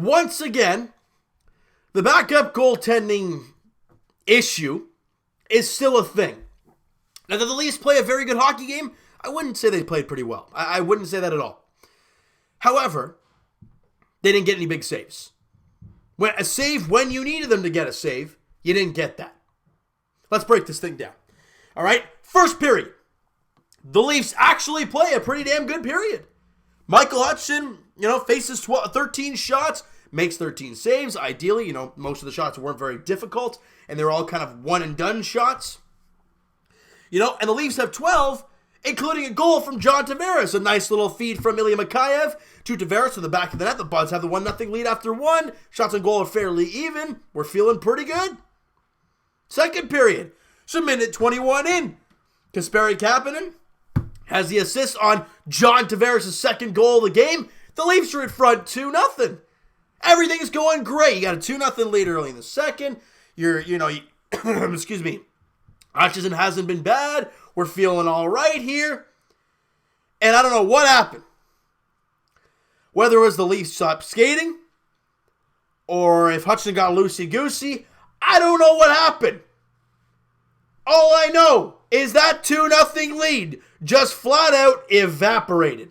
once again, the backup goaltending issue is still a thing. Now, did the Leafs play a very good hockey game? I wouldn't say they played pretty well. I wouldn't say that at all. However, they didn't get any big saves. A save when you needed them to get a save, you didn't get that. Let's break this thing down. All right, first period. The Leafs actually play a pretty damn good period. Michael Hutchinson, faces 13 shots, makes 13 saves. Ideally, most of the shots weren't very difficult, and they're all kind of one-and-done shots. And the Leafs have 12, including a goal from John Tavares. A nice little feed from Ilya Mikheyev to Tavares to the back of the net. The Buds have the 1-0 lead after one. Shots on goal are fairly even. We're feeling pretty good. Second period. So minute 21 in. Kasperi Kapanen has the assist on John Tavares' second goal of the game. The Leafs are in front 2-0. Everything's going great. You got a 2-0 lead early in the second. Excuse me. Hutchinson hasn't been bad. We're feeling all right here. And I don't know what happened. Whether it was the Leafs stopped skating or if Hutchinson got loosey-goosey, I don't know what happened. All I know is that 2-0 lead just flat out evaporated.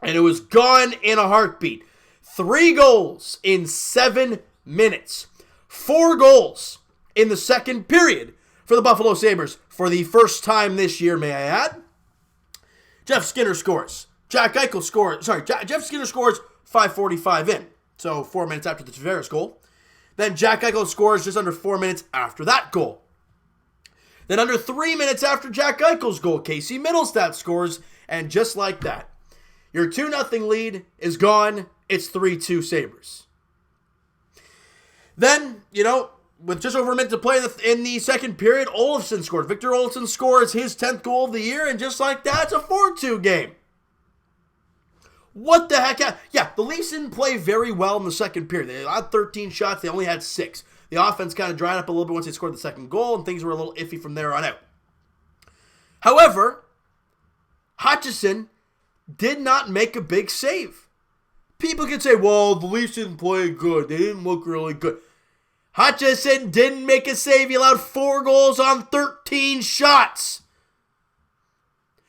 And it was gone in a heartbeat. 3 goals in 7 minutes. 4 goals in the second period for the Buffalo Sabres for the first time this year, may I add. Jeff Skinner scores. Jeff Skinner scores 5:45 in. So 4 minutes after the Tavares goal. Then Jack Eichel scores just under 4 minutes after that goal. Then under 3 minutes after Jack Eichel's goal, Casey Middlestat scores. And just like that, your 2-0 lead is gone. It's 3-2 Sabres. Then, with just over a minute to play in the second period, Olofsson scored. Victor Olofsson scores his 10th goal of the year, and just like that, it's a 4-2 game. What the heck? Yeah, the Leafs didn't play very well in the second period. They had 13 shots. They only had 6. The offense kind of dried up a little bit once they scored the second goal, and things were a little iffy from there on out. However, Hutchinson did not make a big save. People can say, well, the Leafs didn't play good. They didn't look really good. Hutchinson didn't make a save. He allowed 4 goals on 13 shots.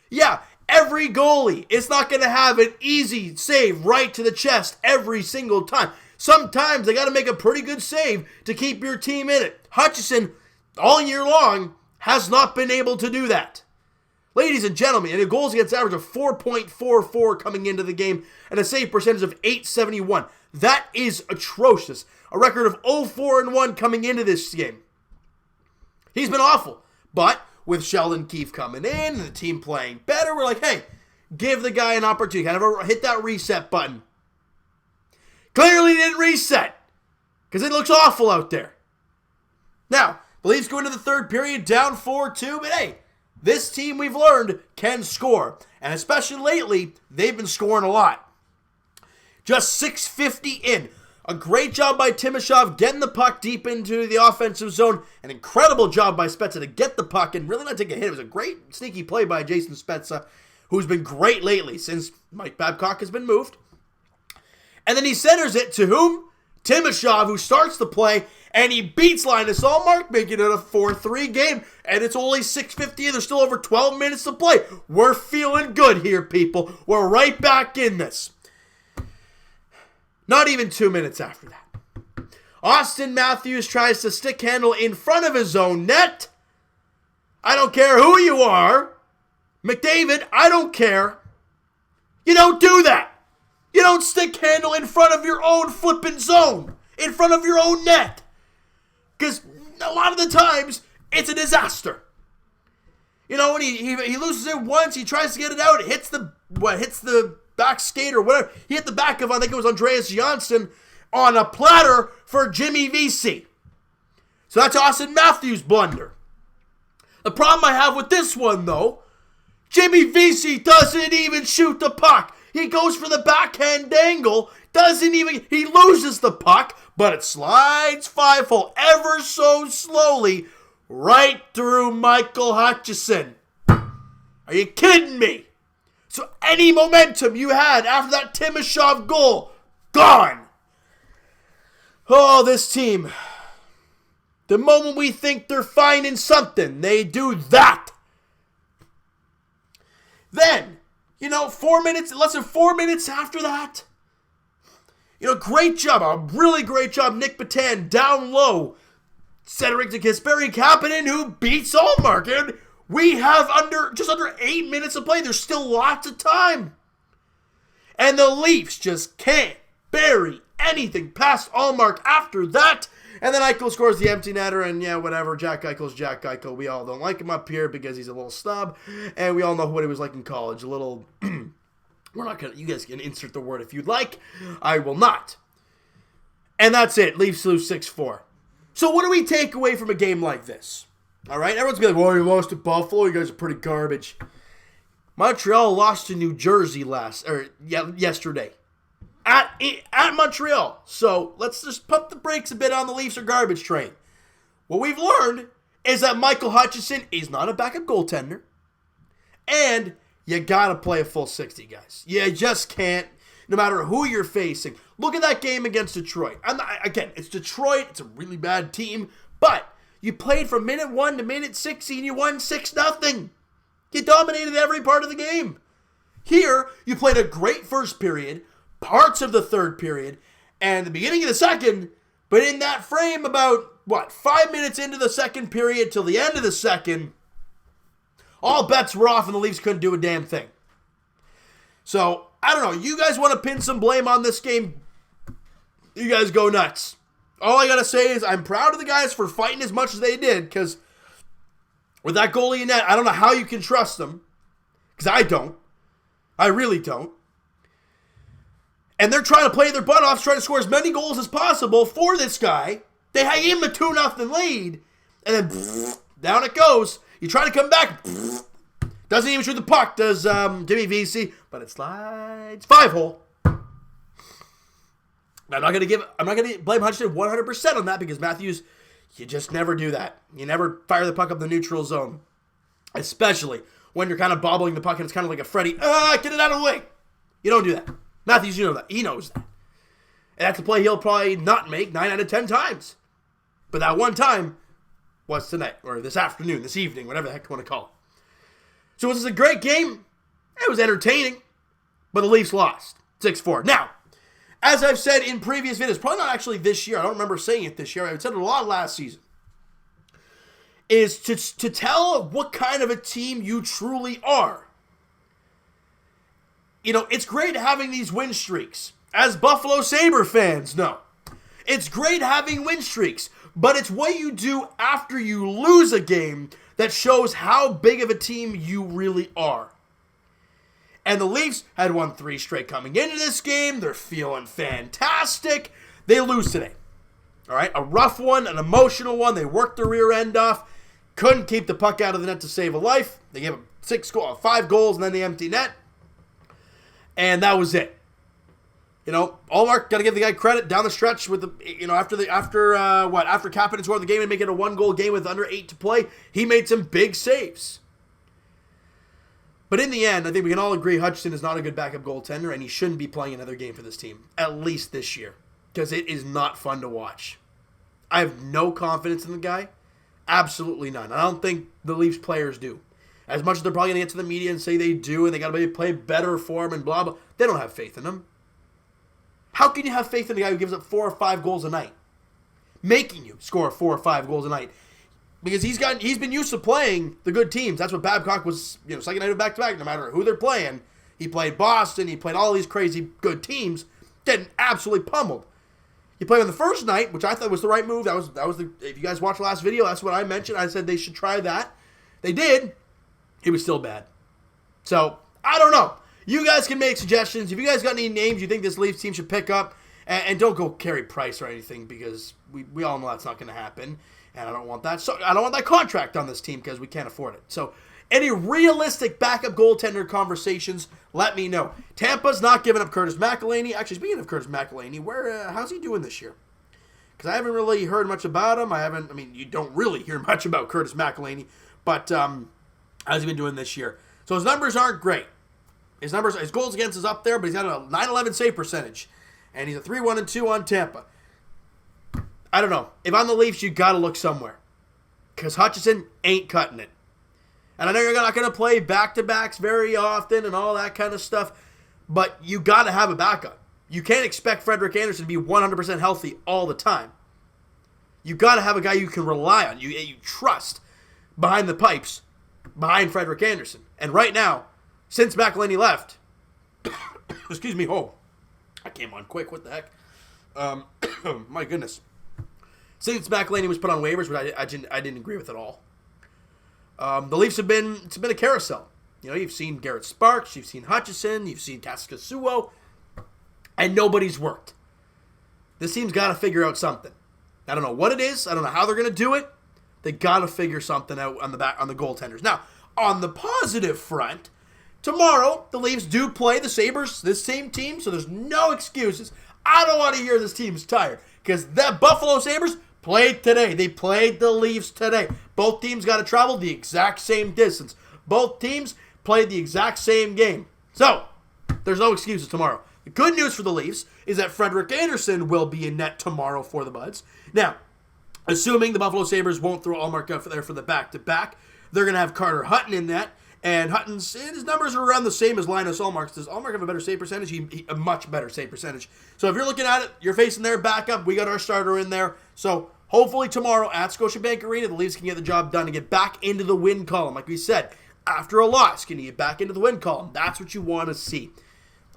Yeah, every goalie is not going to have an easy save right to the chest every single time. Sometimes they got to make a pretty good save to keep your team in it. Hutchinson, all year long, has not been able to do that. Ladies and gentlemen, and a goals against average of 4.44 coming into the game and a save percentage of .871. That is atrocious. A record of 0-4-1 coming into this game. He's been awful. But with Sheldon Keefe coming in and the team playing better, we're like, hey, give the guy an opportunity. Kind of hit that reset button. Clearly didn't reset because it looks awful out there. Now, the Leafs go into the third period down 4-2, but hey, this team we've learned can score. And especially lately, they've been scoring a lot. Just 6:50 in. A great job by Timashov getting the puck deep into the offensive zone. An incredible job by Spezza to get the puck and really not take a hit. It was a great sneaky play by Jason Spezza, who's been great lately since Mike Babcock has been moved. And then he centers it to whom? Timashov, who starts the play, and he beats Linus Ullmark, making it a 4-3 game. And it's only 6:50, and there's still over 12 minutes to play. We're feeling good here, people. We're right back in this. Not even 2 minutes after that, Austin Matthews tries to stick handle in front of his own net. I don't care who you are. McDavid, I don't care. You don't do that. You don't stick handle in front of your own flipping zone, in front of your own net. Because a lot of the times, it's a disaster. When he loses it once, he tries to get it out, it hits the back skate or whatever. He hit the back of, I think it was Andreas Johnsson, on a platter for Jimmy Vesey. So that's Austin Matthews' blunder. The problem I have with this one, though, Jimmy Vesey doesn't even shoot the puck. He goes for the backhand angle, he loses the puck, but it slides 5-hole ever so slowly right through Michael Hutchinson. Are you kidding me? So any momentum you had after that Timashov goal, gone. Oh, this team. The moment we think they're finding something, they do that. Then, 4 minutes, less than 4 minutes after that, great job, a really great job, Nick Patan down low, centering to Kasperi Kapanen, who beats Allmark, and we have just under 8 minutes to play. There's still lots of time. And the Leafs just can't bury anything past Allmark after that. And then Eichel scores the empty netter, and yeah, whatever. Jack Eichel's Jack Eichel. We all don't like him up here because he's a little snub, and we all know what he was like in college. A little, we're not going to, you guys can insert the word if you'd like. I will not. And that's it. Leafs lose 6-4. So what do we take away from a game like this? All right, everyone's going to be like, well, you lost to Buffalo. You guys are pretty garbage. Montreal lost to New Jersey yesterday. At Montreal. So let's just pump the brakes a bit on the Leafs or garbage train. What we've learned is that Michael Hutchinson is not a backup goaltender. And you got to play a full 60, guys. You just can't, no matter who you're facing. Look at that game against Detroit. Again, it's Detroit. It's a really bad team. But you played from minute 1 to minute 60 and you won 6-0. You dominated every part of the game. Here, you played a great first period, parts of the third period, and the beginning of the second, but in that frame about, 5 minutes into the second period till the end of the second, all bets were off and the Leafs couldn't do a damn thing. So, I don't know, you guys want to pin some blame on this game? You guys go nuts. All I gotta say is I'm proud of the guys for fighting as much as they did, because with that goalie in net, I don't know how you can trust them, because I don't. I really don't. And they're trying to play their butt off, trying to score as many goals as possible for this guy. They hang him a 2-0 lead, and then down it goes. You try to come back, doesn't even shoot the puck, does Jimmy VC, but it slides 5-hole. I'm not gonna blame Hutchinson 100% on that, because Matthews, you just never do that. You never fire the puck up the neutral zone, especially when you're kind of bobbling the puck and it's kind of like a Freddy. Get it out of the way. You don't do that. Matthews, you know that. He knows that. And that's a play he'll probably not make 9 out of 10 times. But that one time was tonight, or this afternoon, this evening, whatever the heck you want to call it. So was this a great game? It was entertaining, but the Leafs lost 6-4. Now, as I've said in previous videos, probably not actually this year, I don't remember saying it this year, I said it a lot last season, is to tell what kind of a team you truly are. It's great having these win streaks. As Buffalo Sabres fans know, it's great having win streaks, but it's what you do after you lose a game that shows how big of a team you really are. And the Leafs had won 3 straight coming into this game. They're feeling fantastic. They lose today. All right, a rough one, an emotional one. They worked the rear end off. Couldn't keep the puck out of the net to save a life. They gave up 5 goals and then the empty net. And that was it. Allmark, got to give the guy credit down the stretch with the, after Kapanen scored the game and make it a 1-goal game with under 8 to play, he made some big saves. But in the end, I think we can all agree Hutchinson is not a good backup goaltender, and he shouldn't be playing another game for this team, at least this year, because it is not fun to watch. I have no confidence in the guy. Absolutely none. I don't think the Leafs players do. As much as they're probably going to get to the media and say they do, and they got to play better for him and blah, blah, they don't have faith in him. How can you have faith in a guy who gives up 4 or 5 goals a night? Making you score 4 or 5 goals a night. Because he's been used to playing the good teams. That's what Babcock was, second night of back-to-back, no matter who they're playing. He played Boston, he played all these crazy good teams, getting absolutely pummeled. He played on the first night, which I thought was the right move. That was if you guys watched the last video, that's what I mentioned. I said they should try that. They did. It was still bad. So, I don't know. You guys can make suggestions. If you guys got any names you think this Leafs team should pick up, and don't go Carey Price or anything, because we all know that's not going to happen. And I don't want that. So I don't want that contract on this team because we can't afford it. So any realistic backup goaltender conversations, let me know. Tampa's not giving up Curtis McElhinney. Actually, speaking of Curtis McElhinney, how's he doing this year? Because I haven't really heard much about him. You don't really hear much about Curtis McElhinney, but how's he been doing this year? So his numbers aren't great. His goals against is up there, but he's got a .911 save percentage, and he's a 3-1-2 on Tampa. I don't know. If I'm the Leafs, you got to look somewhere. Because Hutchinson ain't cutting it. And I know you're not going to play back-to-backs very often and all that kind of stuff, but you got to have a backup. You can't expect Frederik Andersen to be 100% healthy all the time. You got to have a guy you can rely on, you trust behind the pipes, behind Frederik Andersen. And right now, since McElhinney left, excuse me, I came on quick, what the heck? My goodness. Since McElhinney was put on waivers, which I didn't agree with at all. The Leafs it's been a carousel. You've seen Garrett Sparks, you've seen Hutchinson, you've seen Kaskasuo, and nobody's worked. This team's got to figure out something. I don't know what it is. I don't know how they're going to do it. They got to figure something out on the goaltenders. Now, on the positive front, tomorrow the Leafs do play the Sabres, this same team, so there's no excuses. I don't want to hear this team's tired because the Buffalo Sabres played today. They played the Leafs today. Both teams got to travel the exact same distance. Both teams played the exact same game. So, there's no excuses tomorrow. The good news for the Leafs is that Frederik Andersen will be in net tomorrow for the Buds. Now, assuming the Buffalo Sabres won't throw Allmark out there for the back-to-back, they're going to have Carter Hutton in net. And his numbers are around the same as Linus Ullmark's. Does Ullmark have a better save percentage? A much better save percentage. So if you're looking at it, you're facing their backup. We got our starter in there. So hopefully tomorrow at Scotiabank Arena, the Leafs can get the job done and get back into the win column. Like we said, after a loss, can you get back into the win column? That's what you want to see.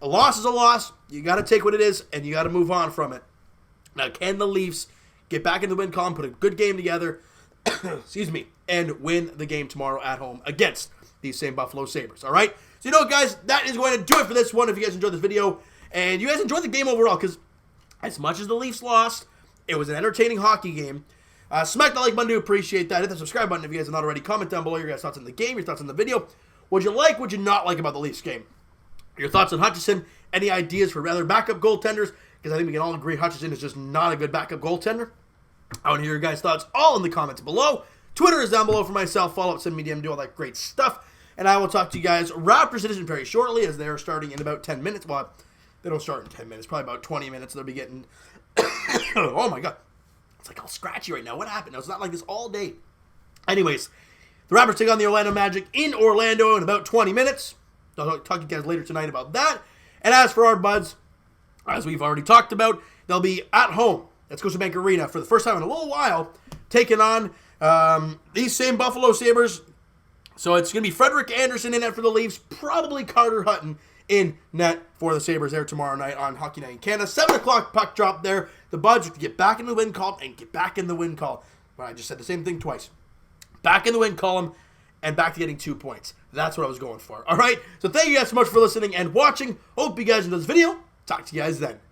A loss is a loss. You got to take what it is, and you got to move on from it. Now, can the Leafs get back into the win column, put a good game together, excuse me, and win the game tomorrow at home against these same Buffalo Sabres, all right? So, guys, that is going to do it for this one. If you guys enjoyed this video, and you guys enjoyed the game overall, because as much as the Leafs lost, it was an entertaining hockey game. Smack that like button to appreciate that. Hit the subscribe button if you guys have not already. Comment down below your guys' thoughts on the game, your thoughts on the video. What'd you like, what'd you not like about the Leafs game? Your thoughts on Hutchinson, any ideas for other backup goaltenders? Because I think we can all agree Hutchinson is just not a good backup goaltender. I want to hear your guys' thoughts all in the comments below. Twitter is down below for myself. Follow up, send me DM, do all that great stuff. And I will talk to you guys Raptors edition very shortly as they're starting in about 10 minutes. Well, they don't start in 10 minutes. Probably about 20 minutes they'll be getting... oh, my God. It's like all scratchy right now. What happened? No, it's not like this all day. Anyways, the Raptors take on the Orlando Magic in Orlando in about 20 minutes. I'll talk to you guys later tonight about that. And as for our Buds, as we've already talked about, they'll be at home at Scotiabank Arena for the first time in a little while, taking on these same Buffalo Sabres. So it's going to be Frederik Andersen in net for the Leafs, probably Carter Hutton in net for the Sabres there tomorrow night on Hockey Night in Canada. 7 o'clock puck drop there. The Buds have to get back in the win column and get back in the win column. But I just said the same thing twice. Back in the win column and back to getting 2 points. That's what I was going for. All right? So thank you guys so much for listening and watching. Hope you guys enjoyed this video. Talk to you guys then.